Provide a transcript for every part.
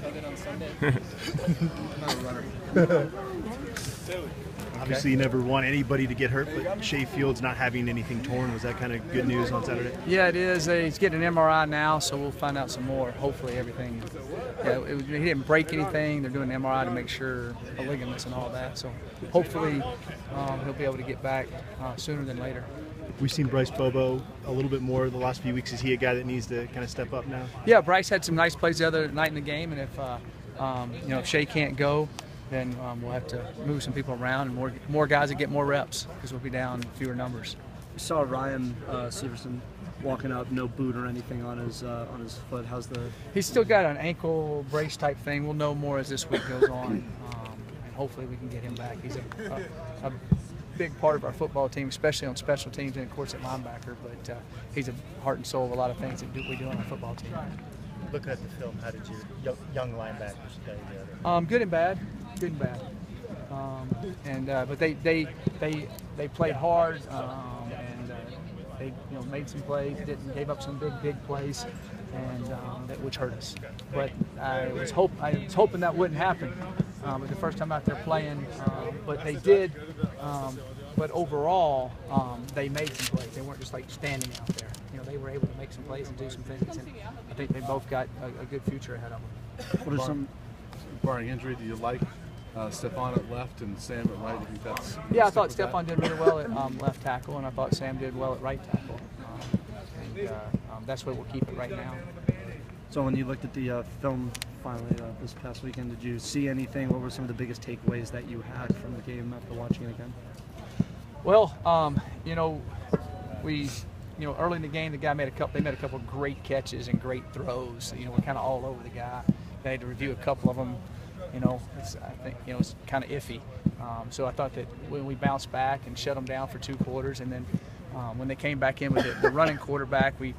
other on Sunday. Not a runner. Obviously, you never want anybody to get hurt, but Shay Fields not having anything torn, was that kind of good news on Saturday? Yeah, it is. He's getting an MRI now, so we'll find out some more. Hopefully everything. Yeah, he didn't break anything. They're doing an MRI to make sure the ligaments and all that. So hopefully he'll be able to get back sooner than later. We've seen Bryce Bobo a little bit more the last few weeks. Is he a guy that needs to kind of step up now? Yeah, Bryce had some nice plays the other night in the game, and if Shay can't go, then we'll have to move some people around and more guys that get more reps because we'll be down fewer numbers. We saw Ryan Severson walking out, no boot or anything on his foot. How's the? He's still got an ankle brace type thing. We'll know more as this week goes on, and hopefully we can get him back. He's a big part of our football team, especially on special teams and of course at linebacker. But he's a heart and soul of a lot of things that we do on our football team. Looking at the film, how did your young linebackers play together? Good and bad. Good and bad. But they played hard and they made some plays. Gave up some big plays, and which hurt us. But I was hoping that wouldn't happen. It was the first time out there playing, but they did. But overall, they made some plays. They weren't just like standing out there. They were able to make some plays and do some things. And I think they both got a good future ahead of them. What are some, barring injury, do you like Stephon at left and Sam at right? Do you think that's? Yeah, I thought Stephon did really well at left tackle, and I thought Sam did well at right tackle. That's where we'll keep it right now. So when you looked at the film finally this past weekend, did you see anything? What were some of the biggest takeaways that you had from the game after watching it again? Well, early in the game, they made a couple of great catches and great throws. We're kind of all over the guy. They had to review a couple of them. I think it's kind of iffy. So I thought that when we bounced back and shut them down for 2 quarters, and then when they came back in with the running quarterback, we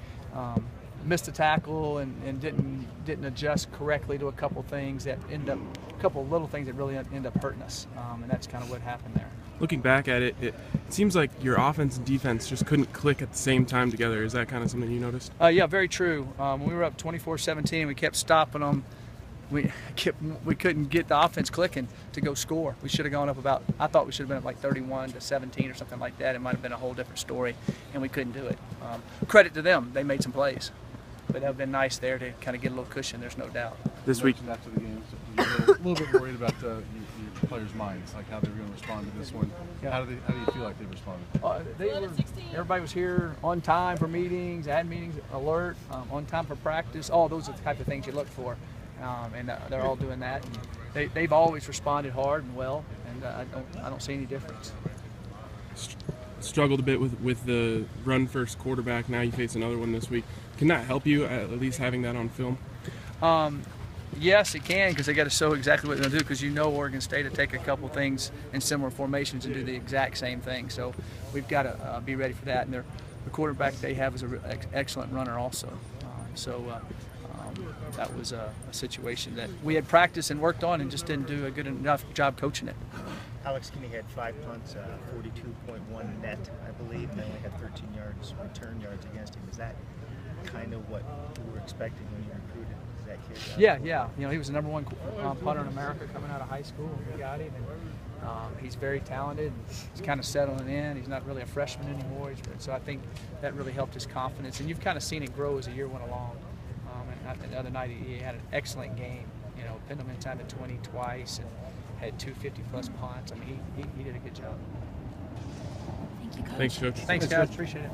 missed a tackle and didn't adjust correctly to a couple things that a couple of little things that really end up hurting us. And that's kind of what happened there. Looking back at it, it seems like your offense and defense just couldn't click at the same time together. Is that kind of something you noticed? Yeah, very true. When we were up 24-17, we kept stopping them. We couldn't get the offense clicking to go score. We should have gone up I thought we should have been up like 31-17 or something like that. It might have been a whole different story, and we couldn't do it. Credit to them, they made some plays. But that would have been nice there to kind of get a little cushion, there's no doubt. This week after the game, so you're a little bit worried about your players' minds, like how they're going to respond to this one. Yeah. How do you feel like they responded? Everybody was here on time for meetings, ad meetings, alert, on time for practice. All those are the type of things you look for. And they're all doing that. And they've always responded hard and well, and I don't see any difference. Struggled a bit with the run-first quarterback. Now you face another one this week. Can that help you, at least having that on film? Yes, it can, because they got to show exactly what they're going to do, because Oregon State will take a couple things in similar formations and do the exact same thing. So we've got to be ready for that. And the quarterback they have is an excellent runner also. That was a situation that we had practiced and worked on and just didn't do a good enough job coaching it. Alex Kinney had 5 punts, 42.1 net, I believe, and they only had 13 return yards against him. Is that kind of what you were expecting when you recruited that kid? Yeah. He was the #1 punter in America coming out of high school, and we got him. And he's very talented. He's kind of settling in. He's not really a freshman anymore. So I think that really helped his confidence. And you've kind of seen it grow as the year went along. And the other night he had an excellent game. Pinned him inside the 20 twice and had 2 50-plus punts. I mean, he did a good job. Thanks, Coach. Thanks, guys. Appreciate it.